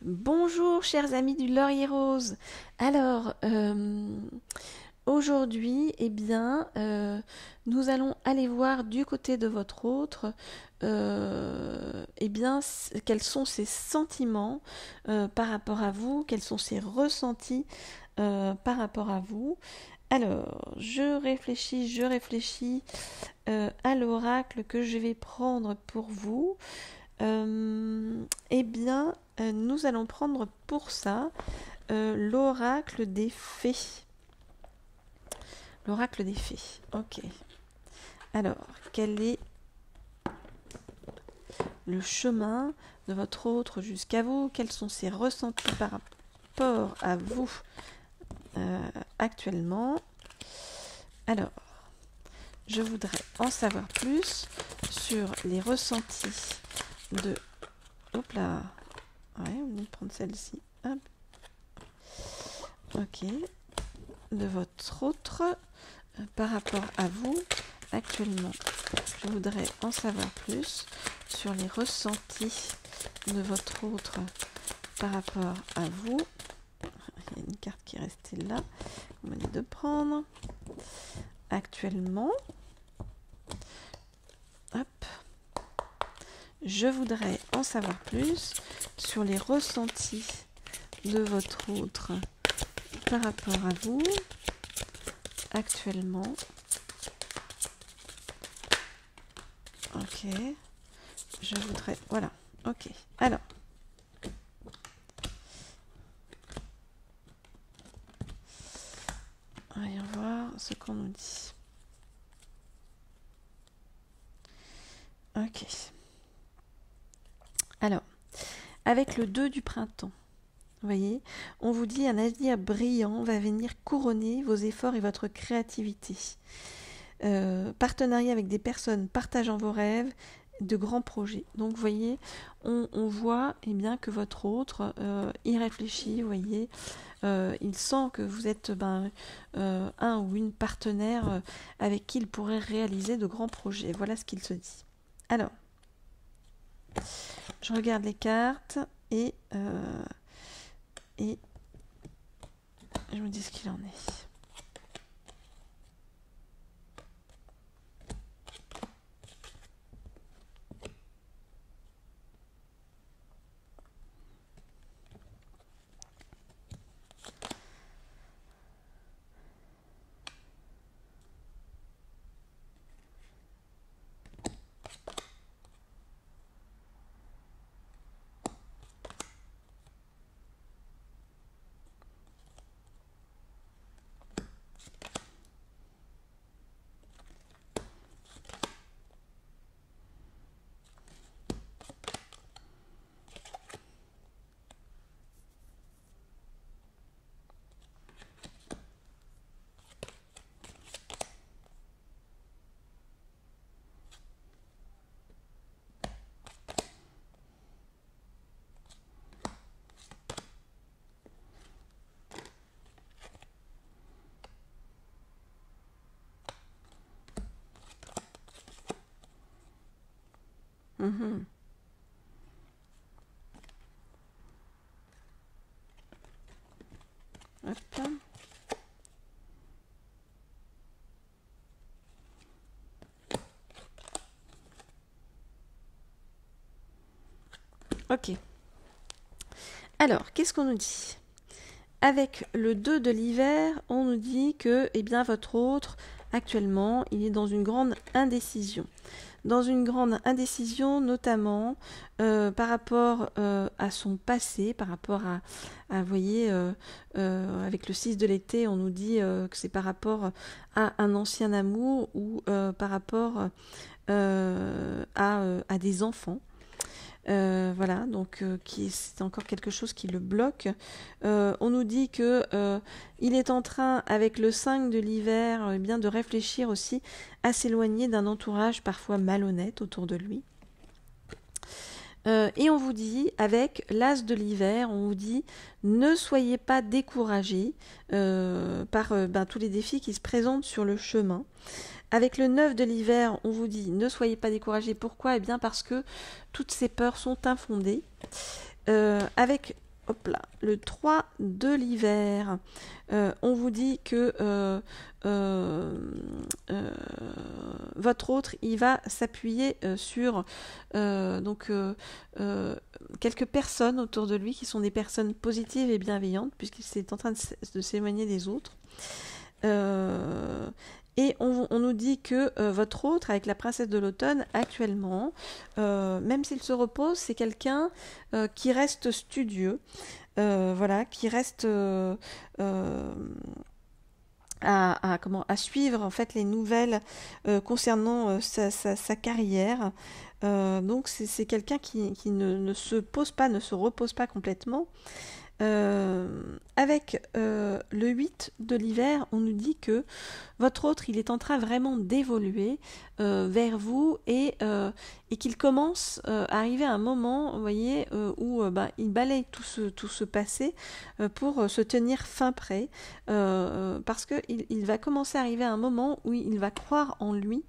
Bonjour chers amis du Laurier Rose. Alors, aujourd'hui, nous allons aller voir du côté de votre autre, quels sont ses sentiments par rapport à vous, quels sont ses ressentis par rapport à vous. Alors, je réfléchis à l'oracle que je vais prendre pour vous. Nous allons prendre pour ça l'oracle des fées. L'oracle des fées. Ok. Alors, quel est le chemin de votre autre jusqu'à vous? Quels sont ses ressentis par rapport à vous actuellement? Alors, je voudrais en savoir plus sur les ressentis de... Hop là. Ouais, on va prendre celle-ci. Hop. Ok. De votre autre par rapport à vous actuellement. Je voudrais en savoir plus sur les ressentis de votre autre par rapport à vous. Il y a une carte qui est restée là. On m'a dit de prendre. Actuellement. Hop. Je voudrais en savoir plus sur les ressentis de votre autre par rapport à vous actuellement. Ok. Je voudrais... Voilà. Ok. Alors. Voyons voir ce qu'on nous dit. Ok. Alors, avec le 2 du printemps, vous voyez, on vous dit un avenir brillant va venir couronner vos efforts et votre créativité. Partenariat avec des personnes partageant vos rêves, de grands projets. Donc, vous voyez, on voit que votre autre, il réfléchit, vous voyez, il sent que vous êtes un ou une partenaire avec qui il pourrait réaliser de grands projets. Voilà ce qu'il se dit. Alors, je regarde les cartes et je me dis ce qu'il en est. Mmh. Hop. Ok. Alors, qu'est-ce qu'on nous dit? Avec le 2 de l'hiver, on nous dit que votre autre, actuellement, il est dans une grande indécision. Dans une grande indécision, notamment par rapport à son passé, par rapport vous voyez, avec le 6 de l'été, on nous dit que c'est par rapport à un ancien amour ou par rapport à des enfants. Voilà, donc c'est encore quelque chose qui le bloque. On nous dit que il est en train, avec le 5 de l'hiver, de réfléchir aussi à s'éloigner d'un entourage parfois malhonnête autour de lui. Et on vous dit, avec l'as de l'hiver, on vous dit, ne soyez pas découragés par tous les défis qui se présentent sur le chemin. Avec le 9 de l'hiver, on vous dit ne soyez pas découragés. Pourquoi? Eh bien parce que toutes ces peurs sont infondées. Avec hop là, le 3 de l'hiver. On vous dit que votre autre, il va s'appuyer sur quelques personnes autour de lui qui sont des personnes positives et bienveillantes, puisqu'il est en train de s'éloigner des autres. Et on nous dit que votre autre, avec la princesse de l'automne, actuellement, même s'il se repose, c'est quelqu'un qui reste studieux, qui reste à suivre en fait les nouvelles concernant sa carrière. Donc c'est quelqu'un qui ne se pose pas, ne se repose pas complètement. Avec le 8 de l'hiver, on nous dit que votre autre, il est en train vraiment d'évoluer vers vous et qu'il commence à arriver à un moment, vous voyez, où il balaye tout ce passé pour se tenir fin prêt, parce qu'il va commencer à arriver à un moment où il va croire en lui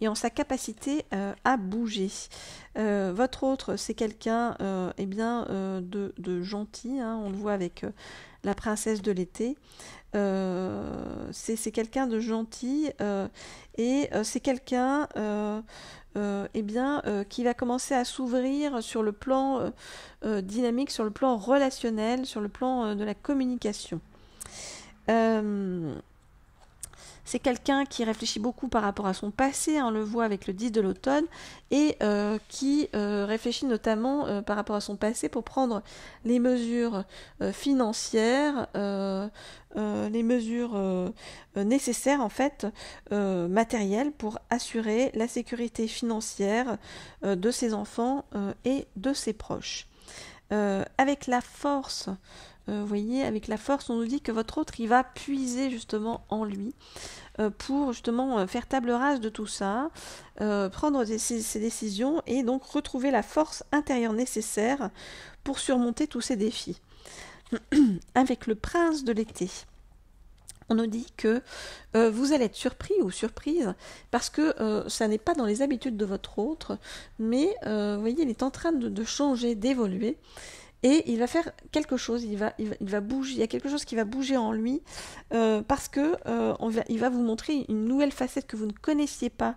et en sa capacité à bouger. Votre autre, c'est quelqu'un de gentil, hein, on le voit avec la princesse de l'été. C'est quelqu'un de gentil et c'est quelqu'un qui va commencer à s'ouvrir sur le plan dynamique, sur le plan relationnel, sur le plan de la communication. C'est quelqu'un qui réfléchit beaucoup par rapport à son passé, on le voit avec le 10 de l'automne, et qui réfléchit notamment par rapport à son passé pour prendre les mesures financières, les mesures nécessaires en fait, matérielles, pour assurer la sécurité financière de ses enfants et de ses proches. Avec la force, vous voyez, avec la force, on nous dit que votre autre, il va puiser justement en lui pour justement faire table rase de tout ça, prendre ses décisions et donc retrouver la force intérieure nécessaire pour surmonter tous ces défis. Avec le prince de l'été, on nous dit que vous allez être surpris ou surprise parce que ça n'est pas dans les habitudes de votre autre, mais vous voyez, il est en train de changer, d'évoluer. Et il va faire quelque chose, il va bouger, il y a quelque chose qui va bouger en lui parce que il va vous montrer une nouvelle facette que vous ne connaissiez pas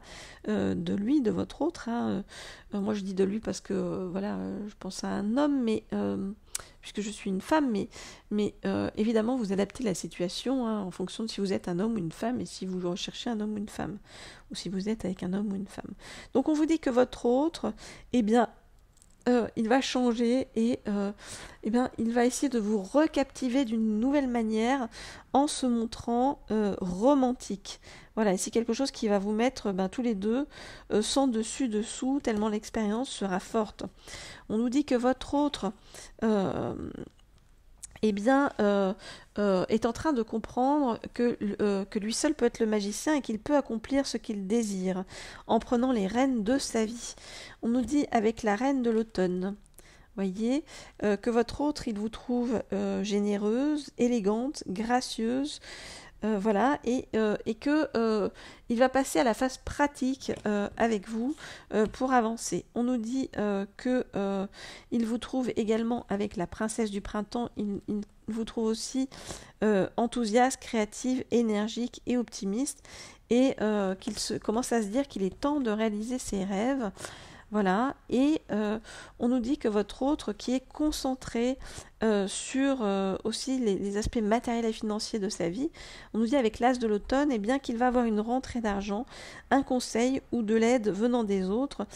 de lui, de votre autre. Hein. Moi je dis de lui parce que je pense à un homme, mais puisque je suis une femme, mais évidemment vous adaptez la situation en fonction de si vous êtes un homme ou une femme et si vous recherchez un homme ou une femme, ou si vous êtes avec un homme ou une femme. Donc on vous dit que votre autre, il va changer et il va essayer de vous recaptiver d'une nouvelle manière en se montrant romantique. Voilà, et c'est quelque chose qui va vous mettre tous les deux sans dessus-dessous, tellement l'expérience sera forte. On nous dit que votre autre est en train de comprendre que lui seul peut être le magicien et qu'il peut accomplir ce qu'il désire en prenant les rênes de sa vie. On nous dit avec la reine de l'automne, voyez, que votre autre, il vous trouve généreuse, élégante, gracieuse, et que il va passer à la phase pratique avec vous pour avancer. On nous dit que il vous trouve également avec la princesse du printemps, il vous trouve aussi enthousiaste, créative, énergique et optimiste, et qu'il commence à se dire qu'il est temps de réaliser ses rêves. Voilà, et on nous dit que votre autre, qui est concentré sur aussi les aspects matériels et financiers de sa vie, on nous dit avec l'as de l'automne, qu'il va avoir une rentrée d'argent, un conseil ou de l'aide venant des autres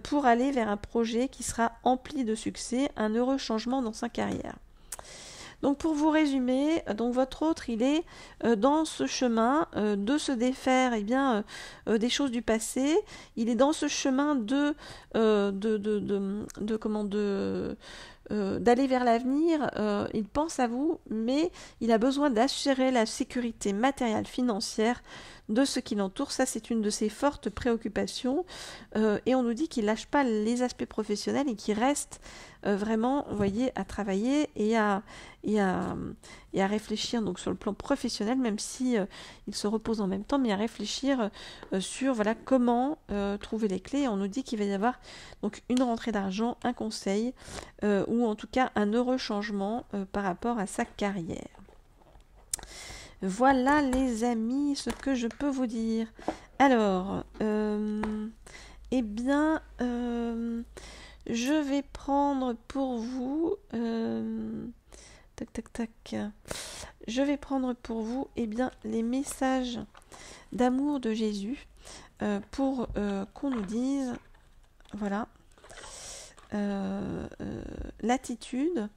pour aller vers un projet qui sera empli de succès, un heureux changement dans sa carrière. Donc pour vous résumer, donc votre autre, il est dans ce chemin de se défaire des choses du passé. Il est dans ce chemin d'aller vers l'avenir. Il pense à vous, mais il a besoin d'assurer la sécurité matérielle financière de ce qui l'entoure. Ça, c'est une de ses fortes préoccupations. Et on nous dit qu'il lâche pas les aspects professionnels et qu'il reste vraiment, vous voyez, à travailler et à réfléchir donc sur le plan professionnel, même si il se repose en même temps, mais à réfléchir sur voilà comment trouver les clés. On nous dit qu'il va y avoir donc une rentrée d'argent, un conseil ou en tout cas un heureux changement par rapport à sa carrière. Voilà les amis, ce que je peux vous dire. Alors, eh bien, je vais prendre pour vous, tac tac tac, je vais prendre pour vous, eh bien, les messages d'amour de Jésus pour qu'on nous dise, voilà, l'attitude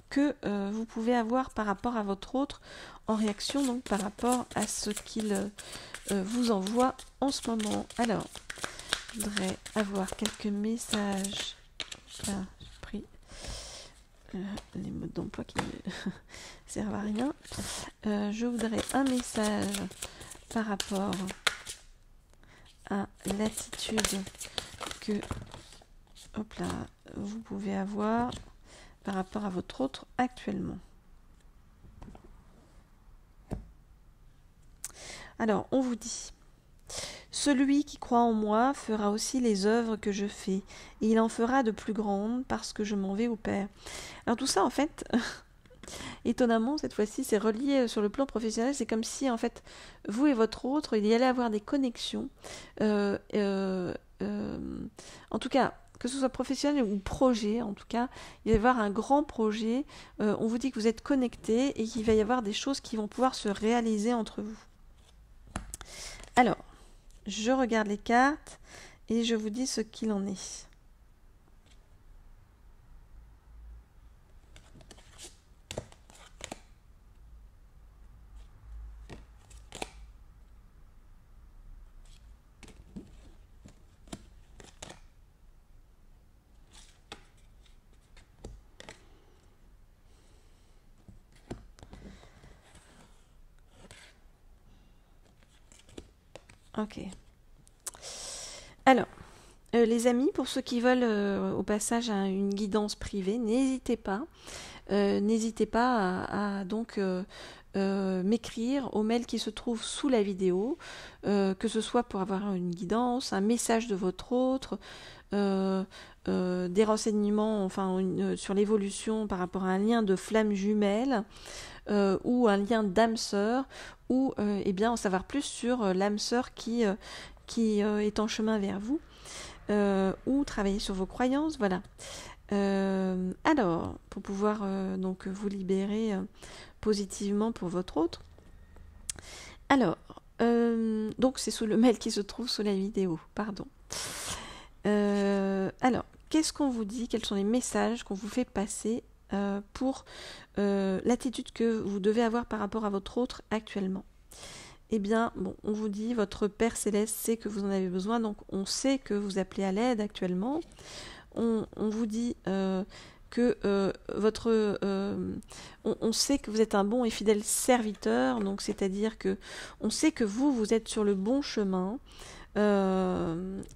que vous pouvez avoir par rapport à votre autre en réaction, donc par rapport à ce qu'il vous envoie en ce moment. Alors, je voudrais avoir quelques messages. Là, j'ai pris les modes d'emploi qui ne servent à rien. Je voudrais un message par rapport à l'attitude que hop là, vous pouvez avoir par rapport à votre autre actuellement. Alors, on vous dit, celui qui croit en moi fera aussi les œuvres que je fais, et il en fera de plus grandes parce que je m'en vais au Père. Alors tout ça, en fait, étonnamment, cette fois-ci, c'est relié sur le plan professionnel. C'est comme si, en fait, vous et votre autre, il y allait avoir des connexions. En tout cas, que ce soit professionnel ou projet, en tout cas, il va y avoir un grand projet. On vous dit que vous êtes connectés et qu'il va y avoir des choses qui vont pouvoir se réaliser entre vous. Alors, je regarde les cartes et je vous dis ce qu'il en est. Ok. Alors, les amis, pour ceux qui veulent au passage une guidance privée, n'hésitez pas. À donc m'écrire au mail qui se trouve sous la vidéo, que ce soit pour avoir une guidance, un message de votre autre, des renseignements sur l'évolution par rapport à un lien de flamme jumelle ou un lien d'âme sœur, ou eh bien en savoir plus sur l'âme sœur qui est en chemin vers vous, ou travailler sur vos croyances, voilà. Alors, pour pouvoir donc vous libérer positivement pour votre autre. Alors, donc c'est sous le mail qui se trouve sous la vidéo, pardon. Alors, qu'est-ce qu'on vous dit? Quels sont les messages qu'on vous fait passer pour l'attitude que vous devez avoir par rapport à votre autre actuellement? Eh bien, bon, on vous dit, votre Père Céleste sait que vous en avez besoin, donc on sait que vous appelez à l'aide actuellement. On vous dit que on sait que vous êtes un bon et fidèle serviteur, donc c'est-à-dire que on sait que vous êtes sur le bon chemin.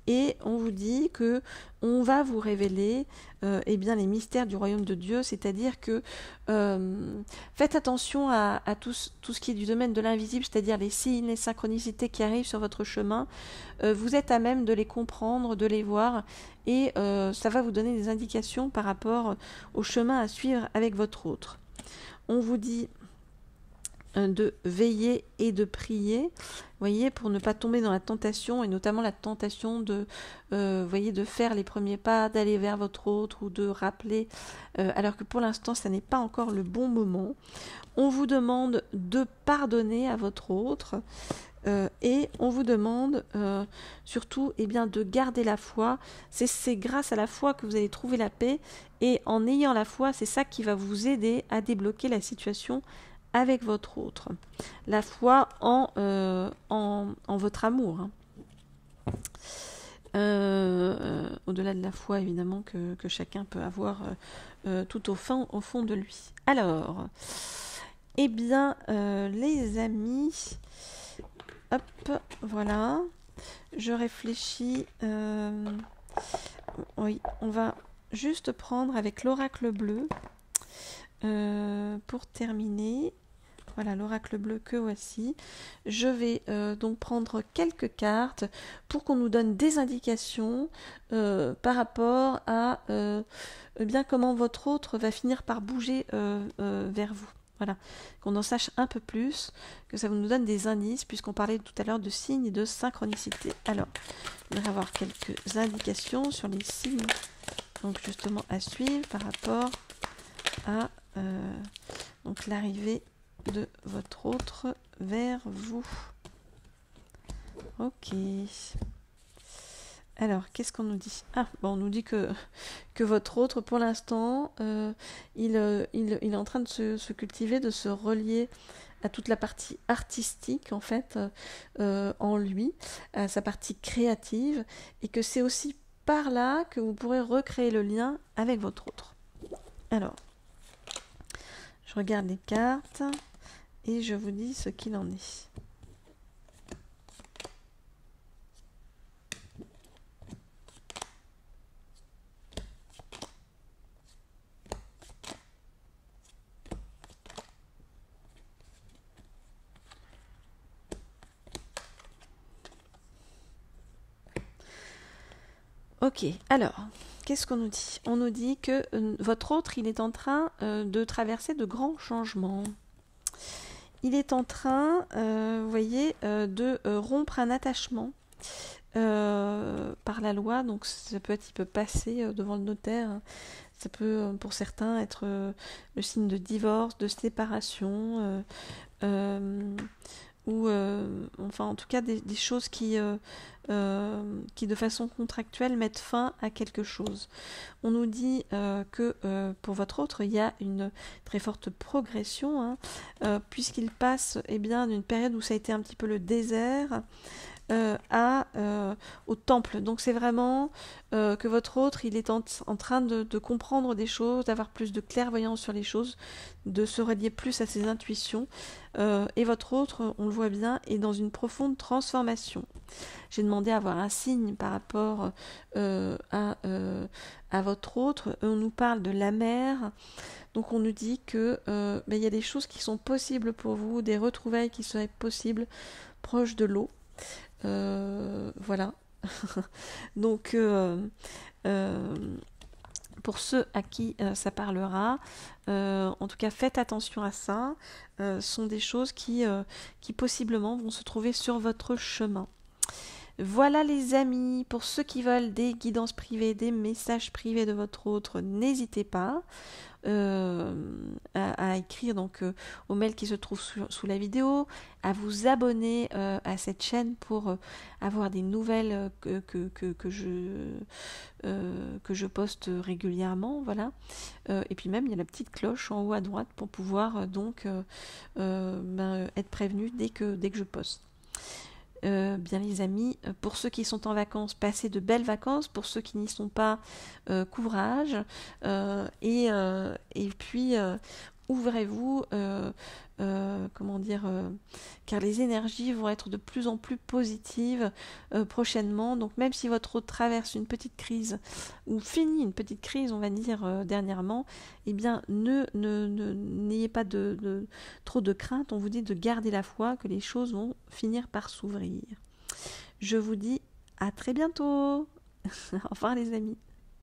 Et on vous dit que on va vous révéler eh bien les mystères du royaume de Dieu, c'est-à-dire que faites attention à tout ce qui est du domaine de l'invisible, c'est-à-dire les signes, les synchronicités qui arrivent sur votre chemin. Vous êtes à même de les comprendre, de les voir, et ça va vous donner des indications par rapport au chemin à suivre avec votre autre. On vous dit de veiller et de prier, voyez, pour ne pas tomber dans la tentation, et notamment la tentation de, voyez, de faire les premiers pas, d'aller vers votre autre, ou de rappeler, alors que pour l'instant, ça n'est pas encore le bon moment. On vous demande de pardonner à votre autre, et on vous demande surtout eh bien, de garder la foi. C'est grâce à la foi que vous allez trouver la paix, et en ayant la foi, c'est ça qui va vous aider à débloquer la situation avec votre autre. La foi en votre amour. Au-delà de la foi, évidemment, que chacun peut avoir tout au fond de lui. Alors, eh bien, les amis, hop, voilà. Je réfléchis. oui, on va juste prendre avec l'oracle bleu pour terminer. Voilà l'oracle bleu que voici. Je vais donc prendre quelques cartes pour qu'on nous donne des indications par rapport à bien comment votre autre va finir par bouger vers vous. Voilà, qu'on en sache un peu plus, que ça nous donne des indices, puisqu'on parlait tout à l'heure de signes et de synchronicité. Alors, je voudrais avoir quelques indications sur les signes, donc justement à suivre par rapport à donc l'arrivée de votre autre vers vous. Ok. Alors, qu'est-ce qu'on nous dit? Ah, bon, on nous dit que votre autre, pour l'instant, il est en train de se cultiver, de se relier à toute la partie artistique, en fait, en lui, à sa partie créative, et que c'est aussi par là que vous pourrez recréer le lien avec votre autre. Alors, je regarde les cartes et je vous dis ce qu'il en est. Ok, alors, qu'est-ce qu'on nous dit? On nous dit que votre autre, il est en train de traverser de grands changements. Il est en train, vous voyez, de rompre un attachement par la loi. Donc, ça peut être, il peut passer devant le notaire. Ça peut, pour certains, être le signe de divorce, de séparation, ou enfin en tout cas des choses qui de façon contractuelle mettent fin à quelque chose. On nous dit que pour votre autre, il y a une très forte progression, hein, puisqu'il passe bien d'une période où ça a été un petit peu le désert au temple. Donc c'est vraiment que votre autre, il est en train de comprendre des choses, d'avoir plus de clairvoyance sur les choses, de se relier plus à ses intuitions. Et votre autre, on le voit bien, est dans une profonde transformation. J'ai demandé à avoir un signe par rapport à votre autre. On nous parle de la mer. Donc on nous dit que il y a des choses qui sont possibles pour vous, des retrouvailles qui seraient possibles proches de l'eau. Voilà. Donc pour ceux à qui ça parlera, en tout cas faites attention à ça. Sont des choses qui possiblement vont se trouver sur votre chemin. Voilà les amis, pour ceux qui veulent des guidances privées, des messages privés de votre autre, n'hésitez pas à écrire donc au mail qui se trouve sous la vidéo, à vous abonner à cette chaîne pour avoir des nouvelles que je poste régulièrement, voilà. Et puis même il y a la petite cloche en haut à droite pour pouvoir donc être prévenu dès que je poste. Bien les amis, pour ceux qui sont en vacances, passez de belles vacances. Pour ceux qui n'y sont pas, courage. Et puis ouvrez-vous, comment dire, car les énergies vont être de plus en plus positives prochainement. Donc même si votre autre traverse une petite crise ou finit une petite crise, on va dire dernièrement, eh bien n'ayez pas trop de crainte. On vous dit de garder la foi, que les choses vont finir par s'ouvrir. Je vous dis à très bientôt. Au revoir les amis.